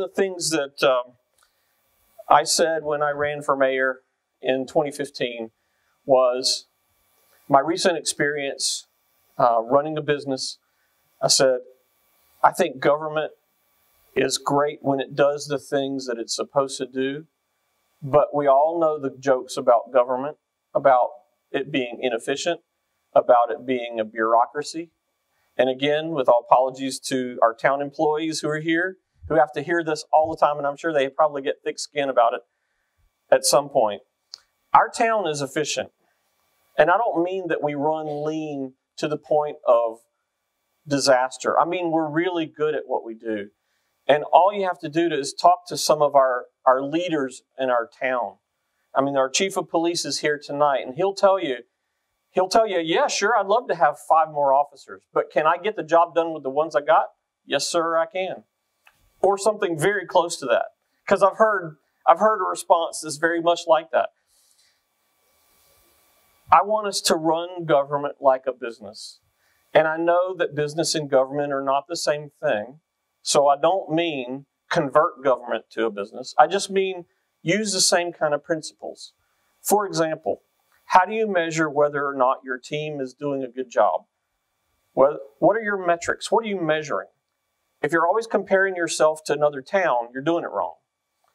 the things that I said when I ran for mayor in 2015 was my recent experience running a business. I said, I think government is great when it does the things that it's supposed to do, but we all know the jokes about government, about it being inefficient, about it being a bureaucracy. And again, with all apologies to our town employees who are here, who have to hear this all the time, and I'm sure they probably get thick skin about it at some point. Our town is efficient. And I don't mean that we run lean to the point of disaster. I mean, we're really good at what we do. And all you have to do is talk to some of our leaders in our town. I mean, our chief of police is here tonight, and he'll tell you, yeah, sure, I'd love to have 5 more officers, but can I get the job done with the ones I got? Yes, sir, I can. Or something very close to that. Because I've heard a response that's very much like that. I want us to run government like a business. And I know that business and government are not the same thing. So I don't mean convert government to a business. I just mean use the same kind of principles. For example, how do you measure whether or not your team is doing a good job? What are your metrics? What are you measuring? If you're always comparing yourself to another town, you're doing it wrong.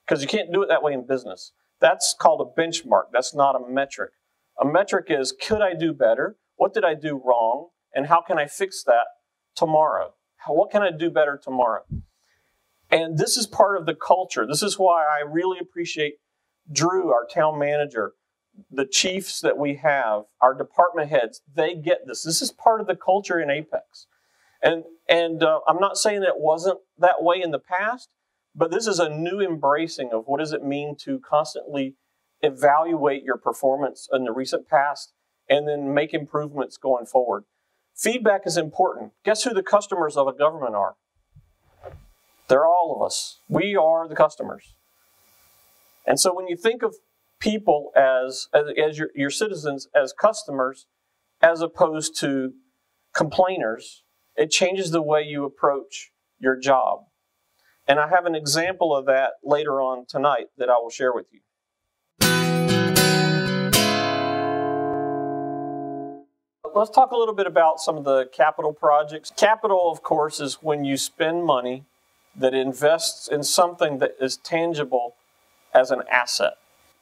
Because you can't do it that way in business. That's called a benchmark. That's not a metric. A metric is, could I do better? What did I do wrong? And how can I fix that tomorrow? What can I do better tomorrow? And this is part of the culture. This is why I really appreciate Drew, our town manager, the chiefs that we have, our department heads. They get this. This is part of the culture in APEC. And I'm not saying that it wasn't that way in the past, but this is a new embracing of what does it mean to constantly evaluate your performance in the recent past and then make improvements going forward. Feedback is important. Guess who the customers of a government are? They're all of us. We are the customers. And so when you think of people as your citizens as customers as opposed to complainers, it changes the way you approach your job. And I have an example of that later on tonight that I will share with you. Let's talk a little bit about some of the capital projects. Capital, of course, is when you spend money that invests in something that is tangible as an asset.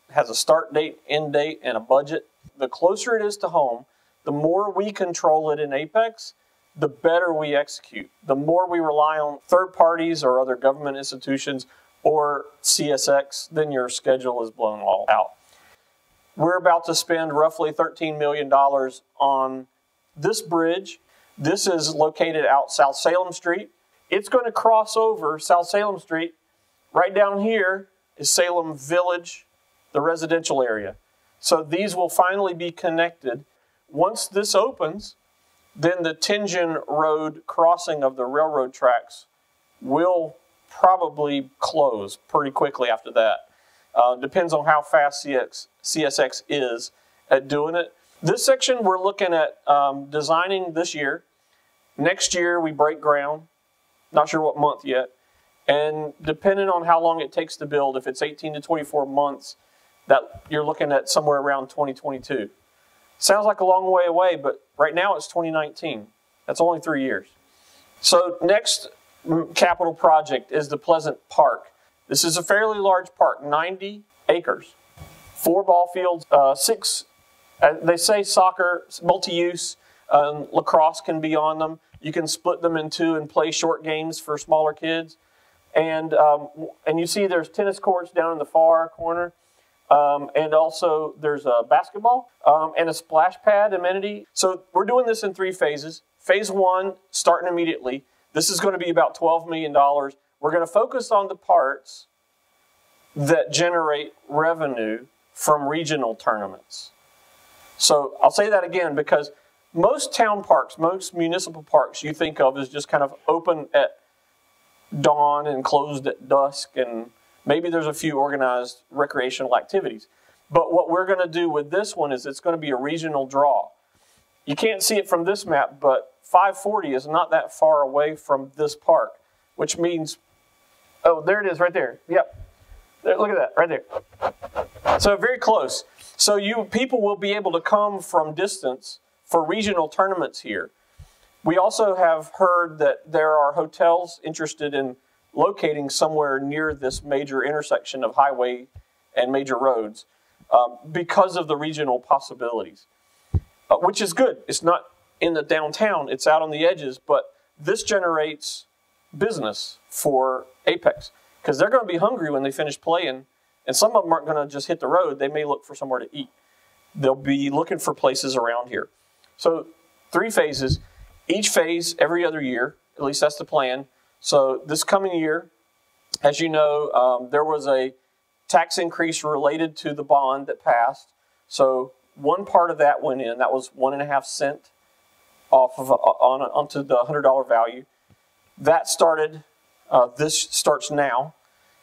It has a start date, end date, and a budget. The closer it is to home, the more we control it in APEC, the better we execute. The more we rely on third parties or other government institutions or CSX, then your schedule is blown all out. We're about to spend roughly $13 million on this bridge. This is located out South Salem Street. It's going to cross over South Salem Street. Right down here is Salem Village, the residential area. So these will finally be connected. Once this opens, then the Tension Road crossing of the railroad tracks will probably close pretty quickly after that. Depends on how fast CSX is at doing it. This section we're looking at designing this year. Next year we break ground. Not sure what month yet. And depending on how long it takes to build, if it's 18 to 24 months, that you're looking at somewhere around 2022. Sounds like a long way away, but right now it's 2019. That's only 3 years. So next capital project is the Pleasant Park. This is a fairly large park, 90 acres, 4 ball fields, 6, they say soccer, multi-use, lacrosse can be on them. You can split them in 2 and play short games for smaller kids. And you see there's tennis courts down in the far corner. And also there's a basketball and a splash pad amenity. So we're doing this in 3 phases. Phase 1, starting immediately. This is going to be about $12 million. We're going to focus on the parts that generate revenue from regional tournaments. So I'll say that again because most town parks, most municipal parks you think of as just kind of open at dawn and closed at dusk, and maybe there's a few organized recreational activities. But what we're going to do with this one is it's going to be a regional draw. You can't see it from this map, but 540 is not that far away from this park, which means Oh, there it is right there. Yep. There, look at that right there. So very close. So people will be able to come from distance for regional tournaments here. We also have heard that there are hotels interested in locating somewhere near this major intersection of highway and major roads because of the regional possibilities, which is good. It's not in the downtown, it's out on the edges, but this generates business for APEC because they're going to be hungry when they finish playing, and some of them aren't going to just hit the road. They may look for somewhere to eat. They'll be looking for places around here. So 3 phases, each phase every other year, at least that's the plan. So this coming year, as you know, there was a tax increase related to the bond that passed. So one part of that went in. That was 1.5 cents off of onto the $100 value. That started. This starts now,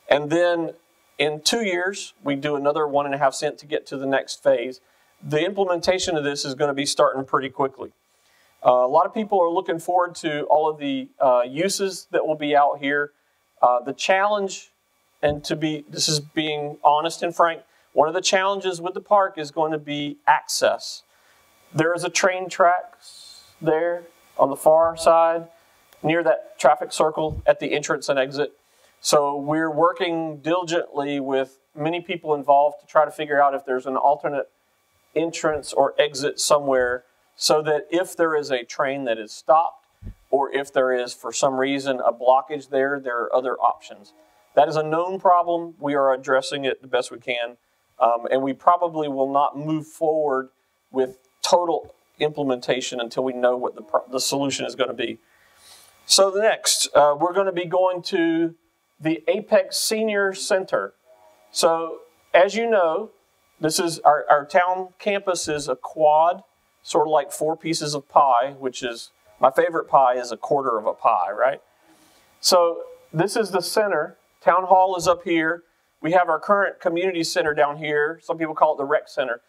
and then in 2 years we do another 1.5 cents to get to the next phase. The implementation of this is going to be starting pretty quickly. A lot of people are looking forward to all of the uses that will be out here. The challenge, and this is being honest and frank, one of the challenges with the park is going to be access. There is a train tracks there on the far side near that traffic circle at the entrance and exit. So we're working diligently with many people involved to try to figure out if there's an alternate entrance or exit somewhere, so that if there is a train that is stopped, or if there is, for some reason, a blockage there, there are other options. That is a known problem. We are addressing it the best we can, and we probably will not move forward with total implementation until we know what the solution is going to be. So the next, we're going to be going to the APEC Senior Center. So as you know, this is our town campus is a quad, sort of like 4 pieces of pie, which is, my favorite pie is a quarter of a pie, right? So this is the center. Town hall is up here. We have our current community center down here. Some people call it the rec center.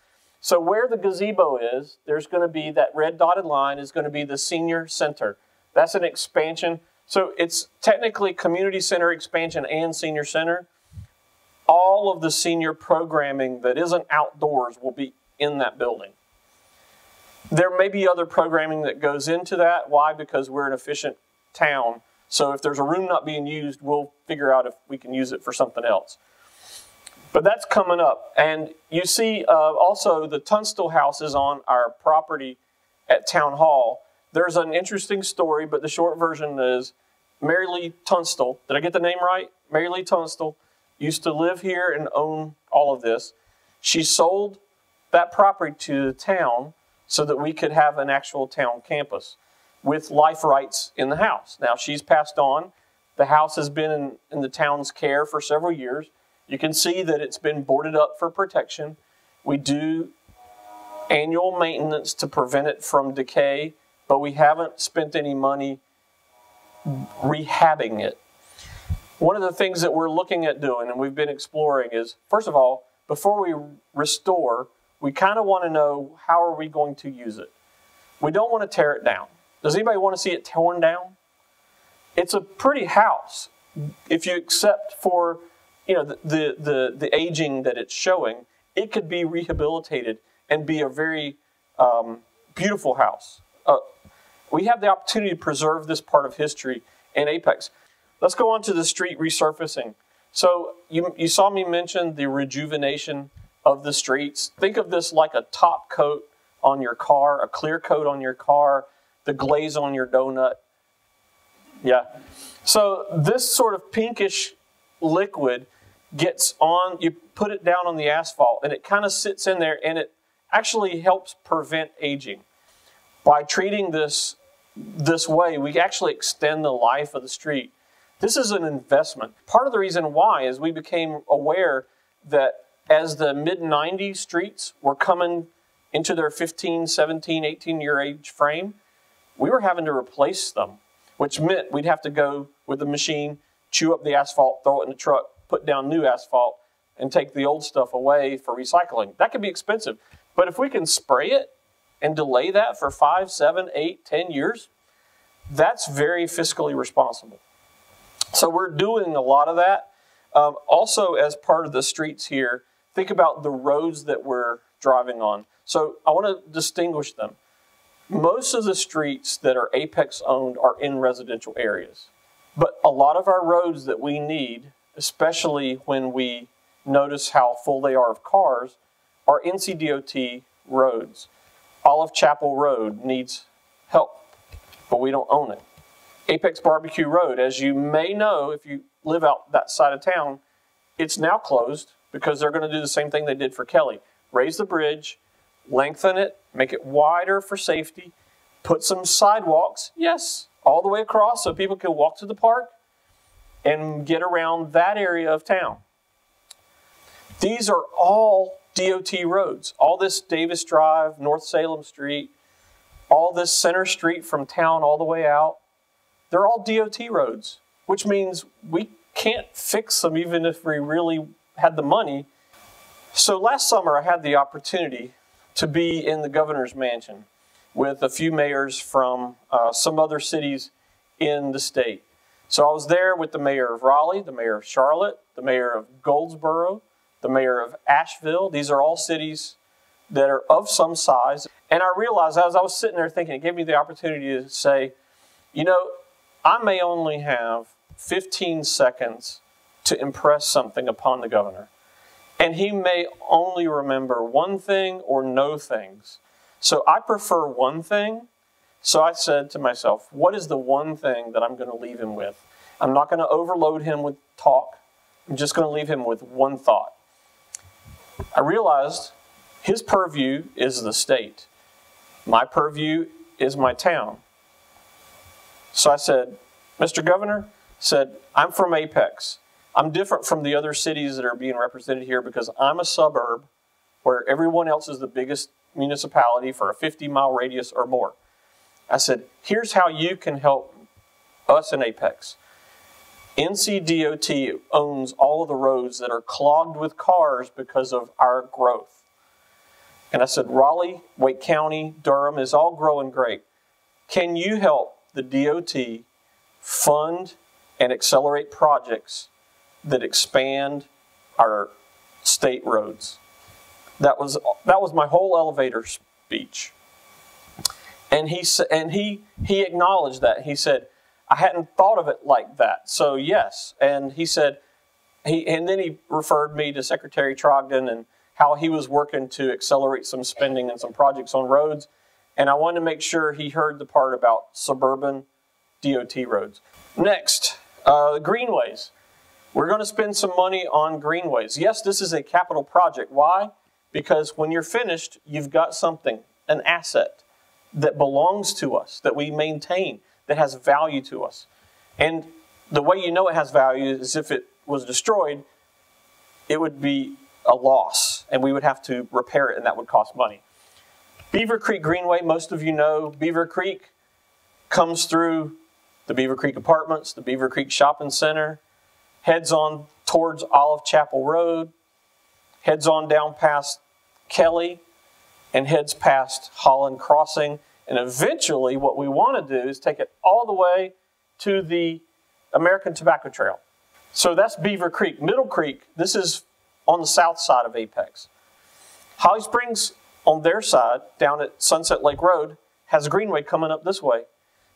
So where the gazebo is, there's going to be that red dotted line is going to be the senior center. That's an expansion. So it's technically community center expansion and senior center. All of the senior programming that isn't outdoors will be in that building. There may be other programming that goes into that. Why? Because we're an efficient town. So if there's a room not being used, we'll figure out if we can use it for something else. But that's coming up. And you see also the Tunstall House is on our property at Town Hall. There's an interesting story, but the short version is Mary Lee Tunstall. Did I get the name right? Mary Lee Tunstall used to live here and own all of this. She sold that property to the town so that we could have an actual town campus with life rights in the house. Now, she's passed on. The house has been in the town's care for several years. You can see that it's been boarded up for protection. We do annual maintenance to prevent it from decay, but we haven't spent any money rehabbing it. One of the things that we're looking at doing, and we've been exploring, is, first of all, before we restore, we kind of want to know how are we going to use it. We don't want to tear it down. Does anybody want to see it torn down? It's a pretty house. If you accept for the aging that it's showing, it could be rehabilitated and be a very beautiful house. We have the opportunity to preserve this part of history in APEC. Let's go on to the street resurfacing. So you saw me mention the rejuvenation of the streets. Think of this like a top coat on your car, a clear coat on your car, the glaze on your donut. Yeah. So this sort of pinkish liquid gets on, you put it down on the asphalt, and it kind of sits in there, and it actually helps prevent aging. By treating this way, we actually extend the life of the street. This is an investment. Part of the reason why is we became aware that as the mid-90s streets were coming into their 15, 17, 18-year age frame, we were having to replace them, which meant we'd have to go with the machine, chew up the asphalt, throw it in the truck, put down new asphalt, and take the old stuff away for recycling. That could be expensive. But if we can spray it and delay that for 5, 7, 8, 10 years, that's very fiscally responsible. So we're doing a lot of that. Also, as part of the streets here, think about the roads that we're driving on. So I want to distinguish them. Most of the streets that are APEC owned are in residential areas. But a lot of our roads that we need, especially when we notice how full they are of cars, are NCDOT roads. Olive Chapel Road needs help, but we don't own it. Apex Barbecue Road, as you may know, if you live out that side of town, it's now closed because they're going to do the same thing they did for Kelly. Raise the bridge, lengthen it, make it wider for safety, put some sidewalks, yes, all the way across so people can walk to the park and get around that area of town. These are all DOT roads. All this Davis Drive, North Salem Street, all this Center Street from town all the way out, they're all DOT roads, which means we can't fix them even if we really had the money. So last summer I had the opportunity to be in the governor's mansion with a few mayors from some other cities in the state. So I was there with the mayor of Raleigh, the mayor of Charlotte, the mayor of Goldsboro, the mayor of Asheville. These are all cities that are of some size. And I realized as I was sitting there thinking, it gave me the opportunity to say, you know, I may only have 15 seconds to impress something upon the governor. And he may only remember one thing or no things. So I prefer one thing. So I said to myself, what is the one thing that I'm going to leave him with? I'm not going to overload him with talk. I'm just going to leave him with one thought. I realized his purview is the state. My purview is my town. So I said, Mr. Governor, I'm from APEC. I'm different from the other cities that are being represented here because I'm a suburb where everyone else is the biggest municipality for a 50-mile radius or more. I said, here's how you can help us in APEC. NCDOT owns all of the roads that are clogged with cars because of our growth. And I said, Raleigh, Wake County, Durham is all growing great. Can you help the DOT fund and accelerate projects that expand our state roads? That was my whole elevator speech. And he acknowledged that. He said, I hadn't thought of it like that. So yes. And he said, and then he referred me to Secretary Trogdon and how he was working to accelerate some spending and some projects on roads. And I wanted to make sure he heard the part about suburban DOT roads. Next, Greenways. We're going to spend some money on Greenways. Yes, this is a capital project. Why? Because when you're finished, you've got something, an asset that belongs to us, that we maintain, that has value to us. And the way you know it has value is if it was destroyed, it would be a loss, and we would have to repair it, and that would cost money. Beaver Creek Greenway, most of you know, Beaver Creek comes through the Beaver Creek Apartments, the Beaver Creek Shopping Center, heads on towards Olive Chapel Road, heads on down past Kelly, and heads past Holland Crossing. And eventually what we want to do is take it all the way to the American Tobacco Trail. So that's Beaver Creek. Middle Creek, this is on the south side of APEC. Holly Springs on their side, down at Sunset Lake Road, has a greenway coming up this way.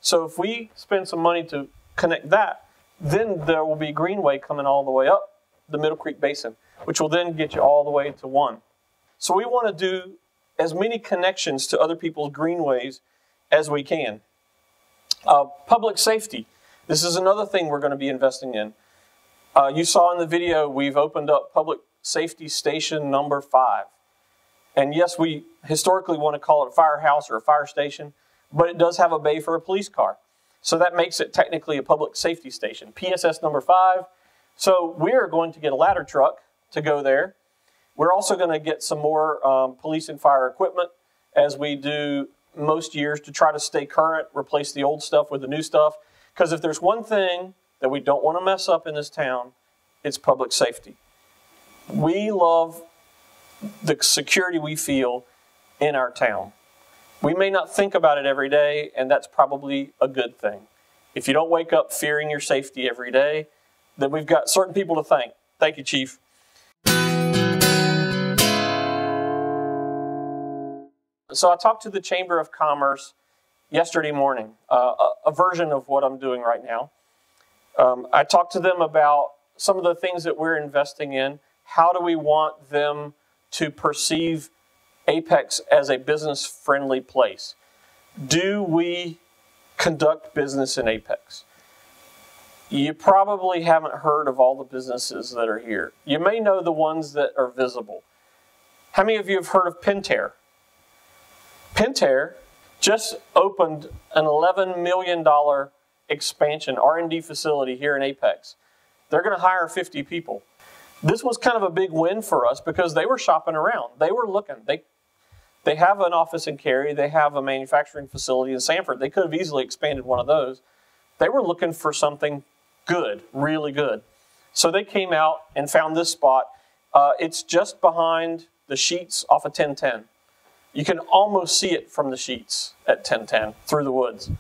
So if we spend some money to connect that, then there will be greenway coming all the way up the Middle Creek Basin, which will then get you all the way to one. So we want to do as many connections to other people's greenways as we can. Public safety. This is another thing we're going to be investing in. You saw in the video, we've opened up Public Safety Station number 5. And yes, we historically want to call it a firehouse or a fire station, but it does have a bay for a police car. So that makes it technically a public safety station. PSS number 5. So we're going to get a ladder truck to go there. We're also going to get some more police and fire equipment as we do most years to try to stay current, replace the old stuff with the new stuff. Because if there's one thing that we don't want to mess up in this town, it's public safety. We love the security we feel in our town. We may not think about it every day, and that's probably a good thing. if you don't wake up fearing your safety every day, then we've got certain people to thank. Thank you, Chief. So I talked to the Chamber of Commerce yesterday morning, a version of what I'm doing right now. I talked to them about some of the things that we're investing in. How do we want them to perceive APEC as a business-friendly place? Do we conduct business in APEC? You probably haven't heard of all the businesses that are here. You may know the ones that are visible. How many of you have heard of Pentair? Pentair just opened an $11 million expansion R&D facility here in APEC. They're going to hire 50 people. This was kind of a big win for us because they were shopping around. They were looking. They have an office in Cary. They have a manufacturing facility in Sanford. They could have easily expanded one of those. They were looking for something good, really good. So they came out and found this spot. It's just behind the Sheets off of 1010. You can almost see it from the Sheets at 1010 through the woods.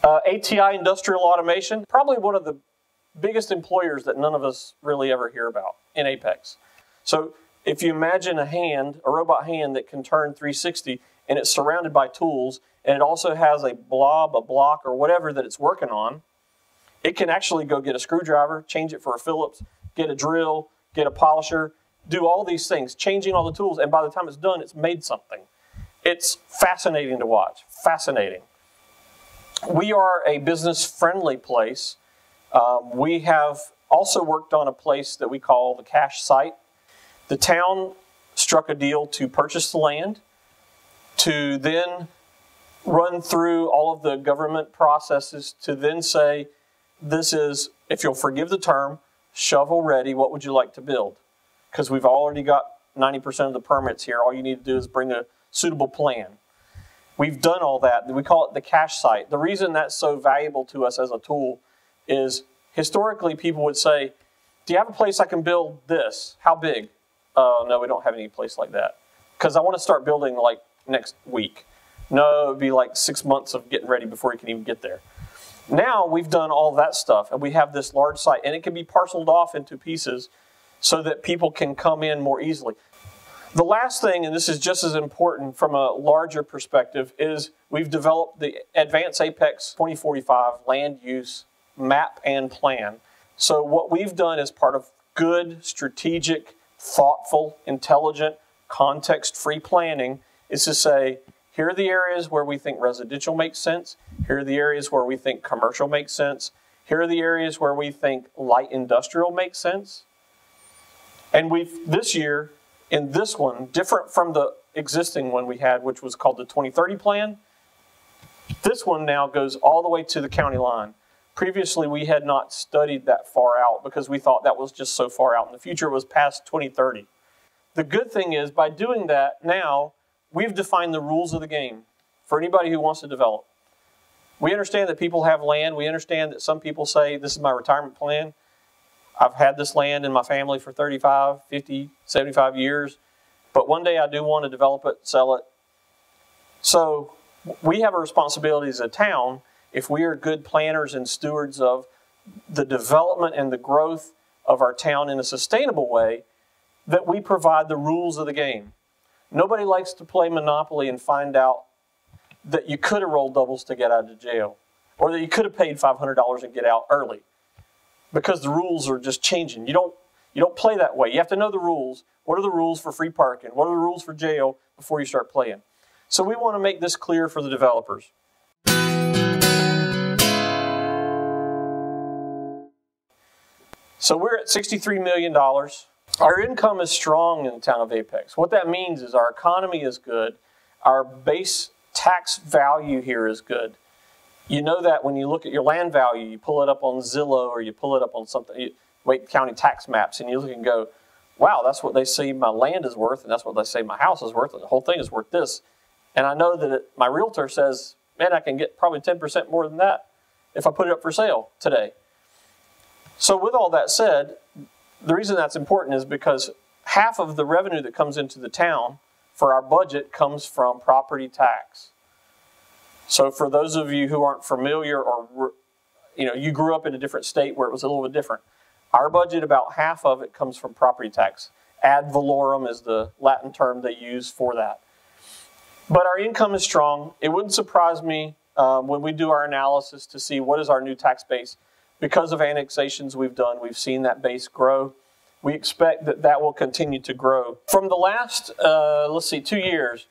ATI Industrial Automation, probably one of the biggest employers that none of us really ever hear about in APEC. So if you imagine a robot hand that can turn 360 and it's surrounded by tools and it also has a blob, a block, or whatever that it's working on, it can actually go get a screwdriver, change it for a Phillips, get a drill, get a polisher, do all these things, changing all the tools, and by the time it's done, it's made something. It's fascinating to watch, fascinating. We are a business-friendly place. We have also worked on a place that we call the cash site. The town struck a deal to purchase the land, to then run through all of the government processes, to then say, this is, if you'll forgive the term, shovel ready, what would you like to build? Because we've already got 90% of the permits here. All you need to do is bring a suitable plan. We've done all that. We call it the cash site. The reason that's so valuable to us as a tool is historically people would say, do you have a place I can build this? How big? No, we don't have any place like that. Because I want to start building like next week. No, it would be like 6 months of getting ready before you can even get there. Now we've done all that stuff and we have this large site and it can be parceled off into pieces so that people can come in more easily. The last thing, and this is just as important from a larger perspective, is we've developed the Advanced APEC 2045 Land Use Map and Plan. So what we've done as part of good, strategic, thoughtful, intelligent, context-free planning is to say, here are the areas where we think residential makes sense. Here are the areas where we think commercial makes sense. Here are the areas where we think light industrial makes sense. And this year, in this one, different from the existing one we had, which was called the 2030 plan, this one now goes all the way to the county line. Previously, we had not studied that far out because we thought that was just so far out in the future. It was past 2030. The good thing is, by doing that now, we've defined the rules of the game for anybody who wants to develop. We understand that people have land. We understand that some people say, this is my retirement plan. I've had this land in my family for 35, 50, 75 years, but one day I do want to develop it, sell it. So we have a responsibility as a town, if we are good planners and stewards of the development and the growth of our town in a sustainable way, that we provide the rules of the game. Nobody likes to play Monopoly and find out that you could have rolled doubles to get out of jail, or that you could have paid $500 and get out early, because the rules are just changing. You don't play that way. You have to know the rules. What are the rules for free parking? What are the rules for jail before you start playing? So we want to make this clear for the developers. So we're at $63 million. Our income is strong in the town of APEC. What that means is our economy is good. Our base tax value here is good. You know that when you look at your land value, you pull it up on Zillow or you pull it up on something, Wake County tax maps, and you look and go, wow, that's what they say my land is worth, and that's what they say my house is worth, and the whole thing is worth this. And I know that my realtor says, man, I can get probably 10% more than that if I put it up for sale today. So with all that said, the reason that's important is because half of the revenue that comes into the town for our budget comes from property tax. So for those of you who aren't familiar, or you grew up in a different state where it was a little bit different, our budget, about half of it comes from property tax. Ad valorem is the Latin term they use for that. But our income is strong. It wouldn't surprise me when we do our analysis to see what is our new tax base. Because of annexations we've done, we've seen that base grow. We expect that that will continue to grow. From the last, 2 years,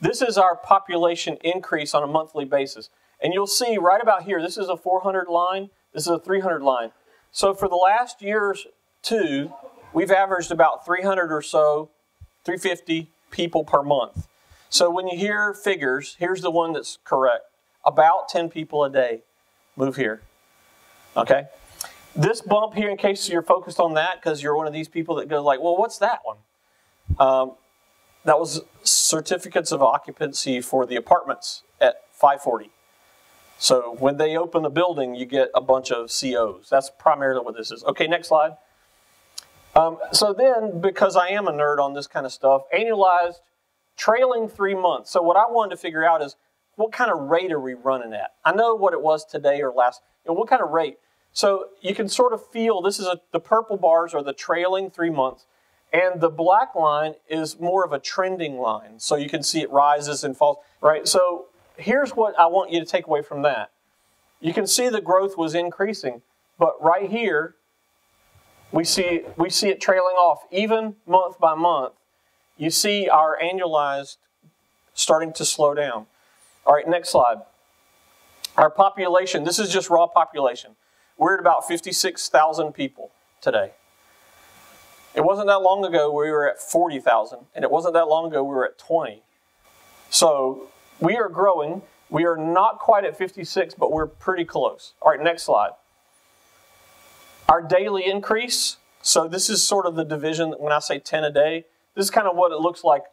this is our population increase on a monthly basis. And you'll see right about here, this is a 400 line, this is a 300 line. So for the last year or two, we've averaged about 300 or so, 350 people per month. So when you hear figures, here's the one that's correct. About 10 people a day move here. Okay? This bump here, in case you're focused on that, because you're one of these people that goes like, well, what's that one? That was certificates of occupancy for the apartments at 540. So when they open the building, you get a bunch of COs. That's primarily what this is. Okay, next slide. So then, because I am a nerd on this kind of stuff, annualized, trailing 3 months. So what I wanted to figure out is, what kind of rate are we running at? I know what it was today or last. What kind of rate? So you can sort of feel, this is the purple bars are the trailing 3 months. And the black line is more of a trending line. So you can see it rises and falls, right? So here's what I want you to take away from that. You can see the growth was increasing, but right here, we see it trailing off. Even month by month, you see our annualized starting to slow down. All right, next slide. Our population, this is just raw population. We're at about 56,000 people today. It wasn't that long ago we were at 40,000, and it wasn't that long ago we were at 20. So we are growing. We are not quite at 56, but we're pretty close. All right, next slide. Our daily increase, so this is sort of the division, when I say 10 a day, this is kind of what it looks like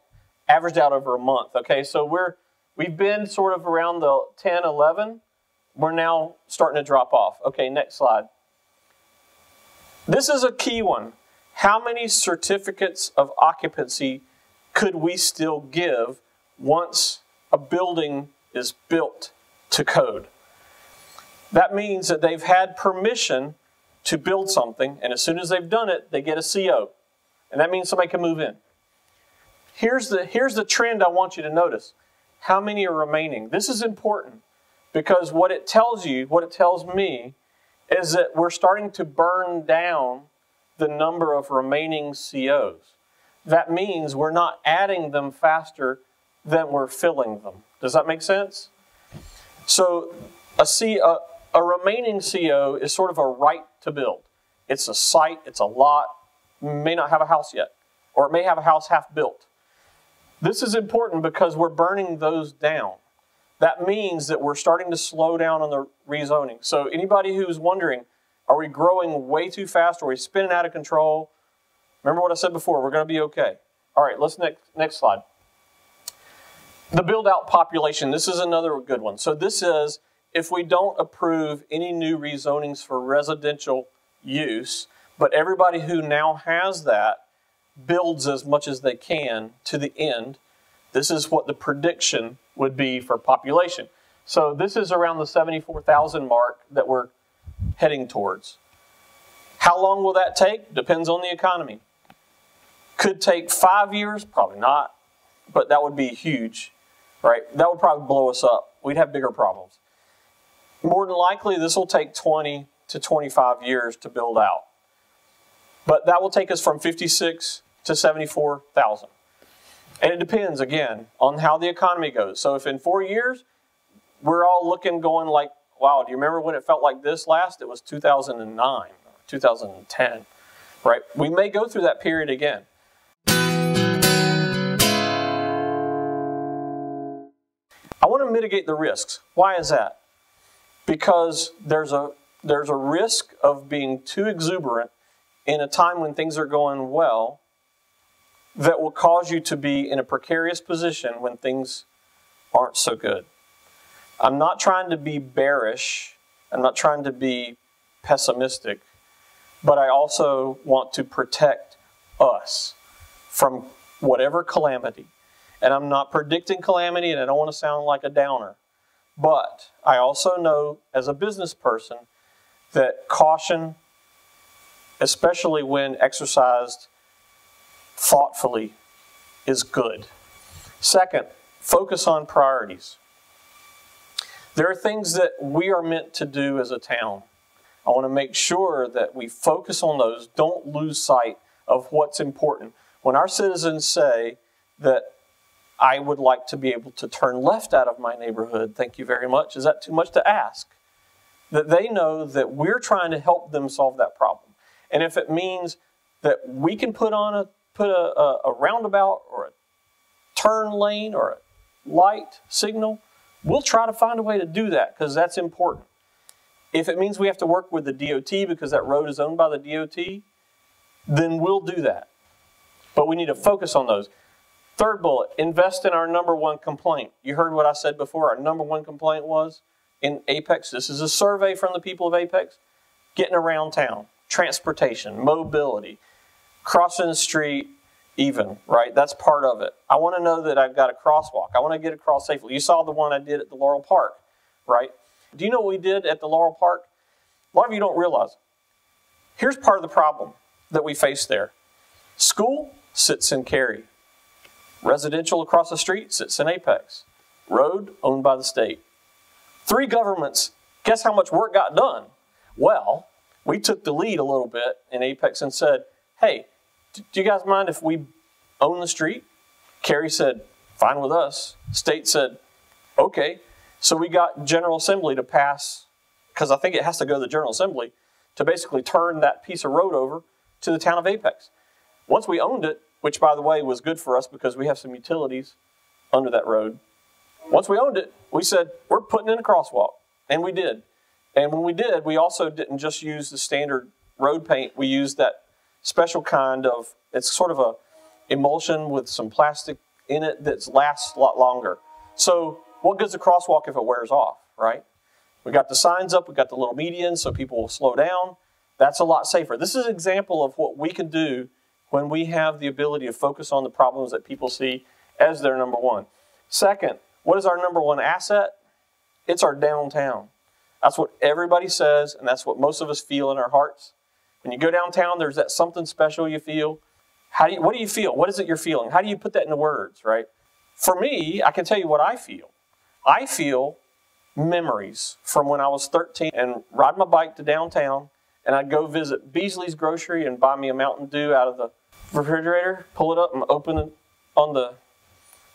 averaged out over a month. Okay, so we've been sort of around the 10, 11. We're now starting to drop off. Okay, next slide. This is a key one. How many certificates of occupancy could we still give once a building is built to code? That means that they've had permission to build something, and as soon as they've done it, they get a CO. And that means somebody can move in. Here's the trend I want you to notice. How many are remaining? This is important because what it tells you, what it tells me, is that we're starting to burn down the number of remaining COs. That means we're not adding them faster than we're filling them. Does that make sense? So a remaining CO is sort of a right to build. It's a site, it's a lot, may not have a house yet, or it may have a house half built. This is important because we're burning those down. That means that we're starting to slow down on the rezoning. So anybody who's wondering, are we growing way too fast? Are we spinning out of control? Remember what I said before, we're going to be okay. All right, let's next slide. The build-out population, this is another good one. So this is, if we don't approve any new rezonings for residential use, but everybody who now has that builds as much as they can to the end, this is what the prediction would be for population. So this is around the 74,000 mark that we're heading towards. How long will that take? Depends on the economy. Could take 5 years, probably not, but that would be huge, right? That would probably blow us up. We'd have bigger problems. More than likely, this will take 20 to 25 years to build out. But that will take us from 56 to 74,000. And it depends, again, on how the economy goes. So if in 4 years, we're all looking, going like, wow, do you remember when it felt like this last? It was 2009, or 2010, right? We may go through that period again. I want to mitigate the risks. Why is that? Because there's a risk of being too exuberant in a time when things are going well that will cause you to be in a precarious position when things aren't so good. I'm not trying to be bearish. I'm not trying to be pessimistic. But I also want to protect us from whatever calamity. And I'm not predicting calamity, and I don't want to sound like a downer. But I also know as a business person that caution, especially when exercised thoughtfully, is good. Second, focus on priorities. There are things that we are meant to do as a town. I want to make sure that we focus on those, don't lose sight of what's important. When our citizens say that I would like to be able to turn left out of my neighborhood, thank you very much, is that too much to ask? That they know that we're trying to help them solve that problem. And if it means that we can put a roundabout or a turn lane or a light signal, we'll try to find a way to do that because that's important. If it means we have to work with the DOT because that road is owned by the DOT, then we'll do that. But we need to focus on those. Third bullet, invest in our number one complaint. You heard what I said before. Our number one complaint was in APEC. This is a survey from the people of APEC. Getting around town, transportation, mobility, crossing the street even, right? That's part of it. I want to know that I've got a crosswalk. I want to get across safely. You saw the one I did at the Laurel Park, right? Do you know what we did at the Laurel Park? A lot of you don't realize. Here's part of the problem that we face there. School sits in Cary. Residential across the street sits in Apex. Road owned by the state. Three governments, guess how much work got done? Well, we took the lead a little bit in Apex and said, hey, do you guys mind if we own the street? Cary said, fine with us. State said, okay. So we got General Assembly to pass, because I think it has to go to the General Assembly, to basically turn that piece of road over to the town of Apex. Once we owned it, which by the way was good for us because we have some utilities under that road. Once we owned it, we said, we're putting in a crosswalk. And we did. And when we did, we also didn't just use the standard road paint. We used that special kind of, it's sort of a emulsion with some plastic in it that lasts a lot longer. So what good's a crosswalk if it wears off, right? We got the signs up, we got the little medians so people will slow down. That's a lot safer. This is an example of what we can do when we have the ability to focus on the problems that people see as their number one. Second, what is our number one asset? It's our downtown. That's what everybody says, and that's what most of us feel in our hearts. When you go downtown, there's that something special you feel. What do you feel? What is it you're feeling? How do you put that into words, right? For me, I can tell you what I feel. I feel memories from when I was 13 and ride my bike to downtown, and I'd go visit Beasley's Grocery and buy me a Mountain Dew out of the refrigerator, pull it up and open it on the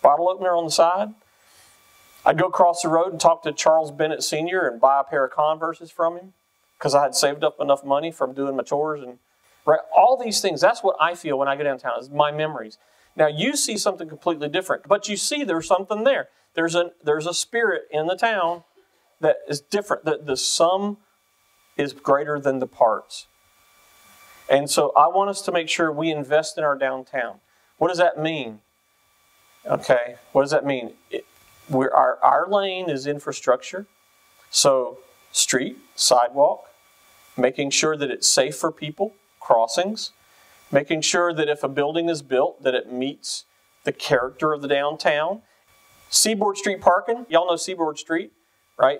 bottle opener on the side. I'd go across the road and talk to Charles Bennett Sr. and buy a pair of Converses from him because I had saved up enough money from doing my chores. And right, all these things, that's what I feel when I go downtown, is my memories. Now you see something completely different, but you see there's something there. There's a spirit in the town that is different, that the sum is greater than the parts. And so I want us to make sure we invest in our downtown. What does that mean? Okay, what does that mean? Our lane is infrastructure. So street, sidewalk, making sure that it's safe for people, crossings, making sure that if a building is built, that it meets the character of the downtown. Seaboard Street parking, y'all know Seaboard Street, right?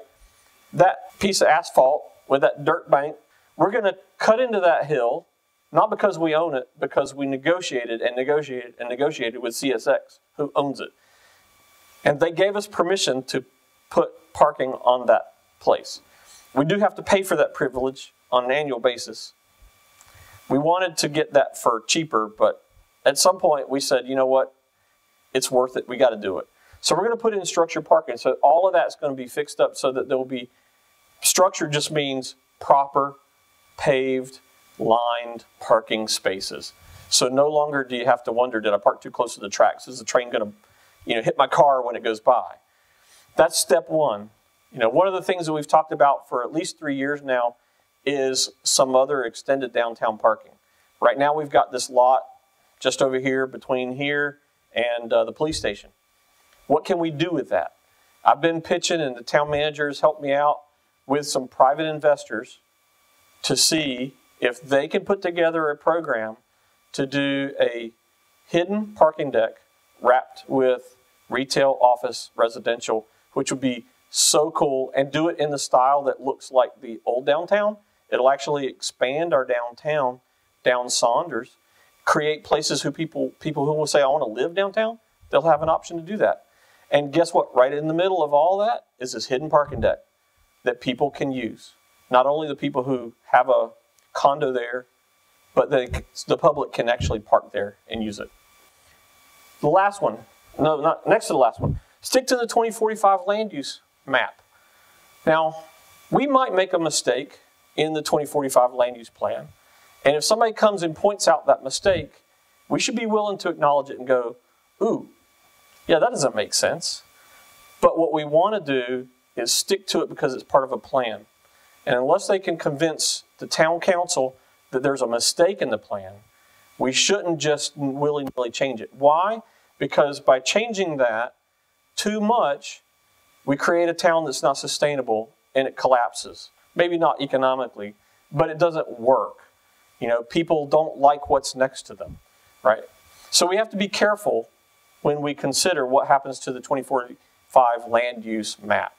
That piece of asphalt with that dirt bank, we're going to cut into that hill, not because we own it, because we negotiated and negotiated and negotiated with CSX, who owns it. And they gave us permission to put parking on that place. We do have to pay for that privilege on an annual basis. We wanted to get that for cheaper, but at some point we said, you know what, it's worth it, we got to do it. So we're going to put in structured parking. So all of that's going to be fixed up so that there will be, structure just means proper, paved, lined parking spaces. So no longer do you have to wonder, did I park too close to the tracks? Is the train going to hit my car when it goes by? That's step one. One of the things that we've talked about for at least 3 years now is some other extended downtown parking. Right now we've got this lot just over here between here and the police station. What can we do with that? I've been pitching, and the town managers helped me out with some private investors to see if they can put together a program to do a hidden parking deck wrapped with retail, office, residential, which would be so cool, and do it in the style that looks like the old downtown. It'll actually expand our downtown down Saunders, create places who people who will say, I want to live downtown, they'll have an option to do that. And guess what? Right in the middle of all that is this hidden parking deck that people can use. Not only the people who have a condo there, but the public can actually park there and use it. The last one, no, not next to the last one, stick to the 2045 land use map. Now, we might make a mistake in the 2045 land use plan, and if somebody comes and points out that mistake, we should be willing to acknowledge it and go, ooh, yeah, that doesn't make sense. But what we want to do is stick to it because it's part of a plan. And unless they can convince the town council that there's a mistake in the plan, we shouldn't just willy-nilly change it. Why? Because by changing that too much, we create a town that's not sustainable and it collapses. Maybe not economically, but it doesn't work. You know, people don't like what's next to them, right? So we have to be careful when we consider what happens to the 2045 land use map.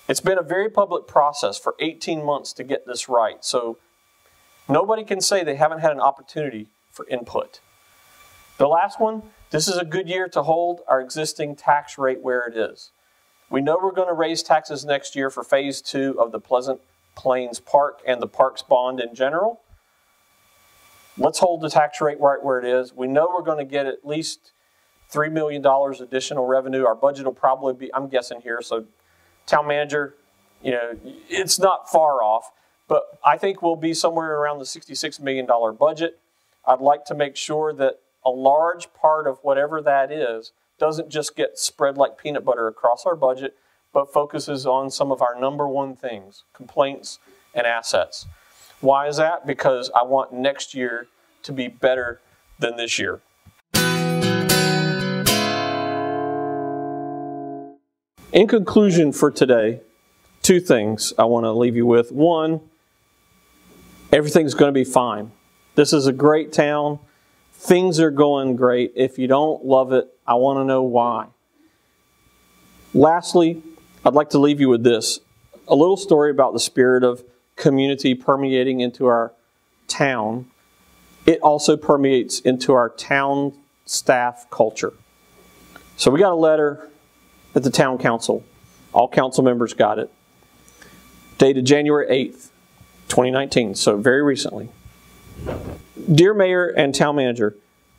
It's been a very public process for 18 months to get this right. So nobody can say they haven't had an opportunity for input. The last one, this is a good year to hold our existing tax rate where it is. We know we're going to raise taxes next year for phase 2 of the Pleasant Plains Park and the Parks Bond in general. Let's hold the tax rate right where it is. We know we're going to get at least $3 million additional revenue. Our budget will probably be, I'm guessing here, so town manager, you know, it's not far off, but I think we'll be somewhere around the $66 million budget. I'd like to make sure that a large part of whatever that is doesn't just get spread like peanut butter across our budget, but focuses on some of our #1 things, complaints and assets. Why is that? Because I want next year to be better than this year. In conclusion for today, 2 things I want to leave you with. 1, everything's going to be fine. This is a great town. Things are going great. If you don't love it, I want to know why. Lastly, I'd like to leave you with this. A little story about the spirit of community permeating into our town. It also permeates into our town staff culture. So we got a letter at the town council. All council members got it. Dated January 8th, 2019, so very recently. Dear Mayor and Town Manager,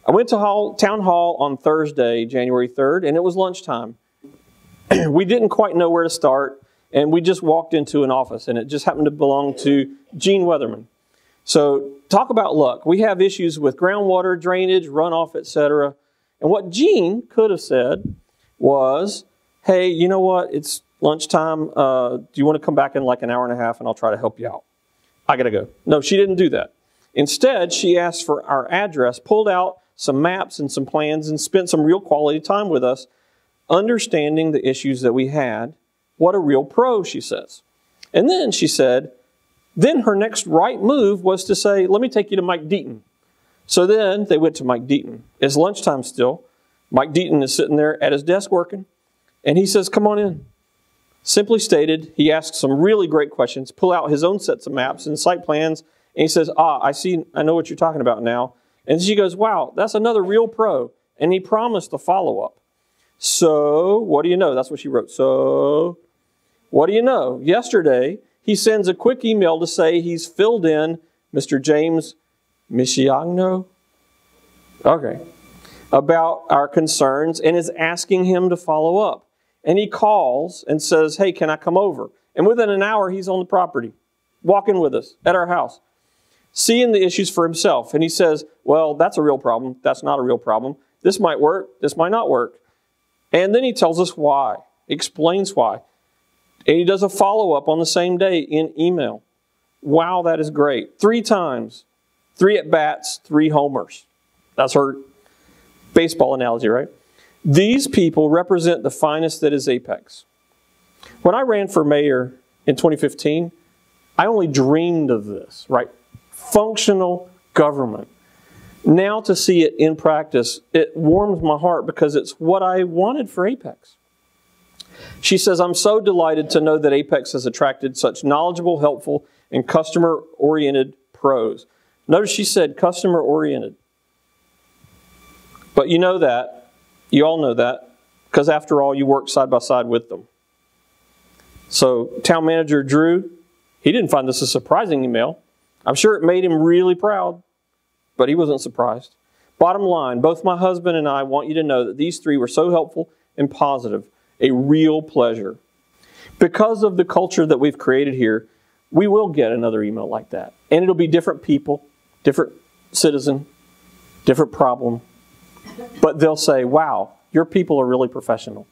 I went to Town Hall on Thursday, January 3rd, and it was lunchtime. We didn't quite know where to start, and we just walked into an office, and it just happened to belong to Gene Weatherman. So talk about luck. We have issues with groundwater, drainage, runoff, etc. And what Gene could have said was, hey, you know what? It's lunchtime. Do you want to come back in like an hour and a half, and I'll try to help you out? I got to go. No, she didn't do that. Instead, she asked for our address, pulled out some maps and some plans, and spent some real quality time with us, understanding the issues that we had. What a real pro, she says. And then she said, then her next right move was to say, let me take you to Mike Deaton. So then they went to Mike Deaton. It's lunchtime still. Mike Deaton is sitting there at his desk working, and he says, come on in. Simply stated, he asked some really great questions, pull out his own sets of maps and site plans, and he says, I know what you're talking about now. And she goes, wow, that's another real pro. And he promised a follow-up. So, what do you know? That's what she wrote. So, what do you know? Yesterday, he sends a quick email to say he's filled in Mr. James Michiagno, about our concerns and is asking him to follow up. And he calls and says, hey, can I come over? And within an hour, he's on the property, walking with us at our house, seeing the issues for himself. And he says, well, that's a real problem. That's not a real problem. This might work. This might not work. And then he tells us why, explains why. And he does a follow-up on the same day in email. Wow, that is great. 3 times, 3 at-bats, 3 homers. That's her baseball analogy, right? These people represent the finest that is APEC. When I ran for mayor in 2015, I only dreamed of this, right? Functional government. Now to see it in practice, it warms my heart because it's what I wanted for APEC. She says, I'm so delighted to know that APEC has attracted such knowledgeable, helpful, and customer-oriented pros. Notice she said customer-oriented. But you know that. You all know that. Because after all, you work side by side with them. So town manager Drew, he didn't find this a surprising email. I'm sure it made him really proud, but he wasn't surprised. Bottom line, both my husband and I want you to know that these three were so helpful and positive. A real pleasure. Because of the culture that we've created here, we will get another email like that. And it'll be different people, different citizen, different problem. But they'll say, wow, your people are really professional.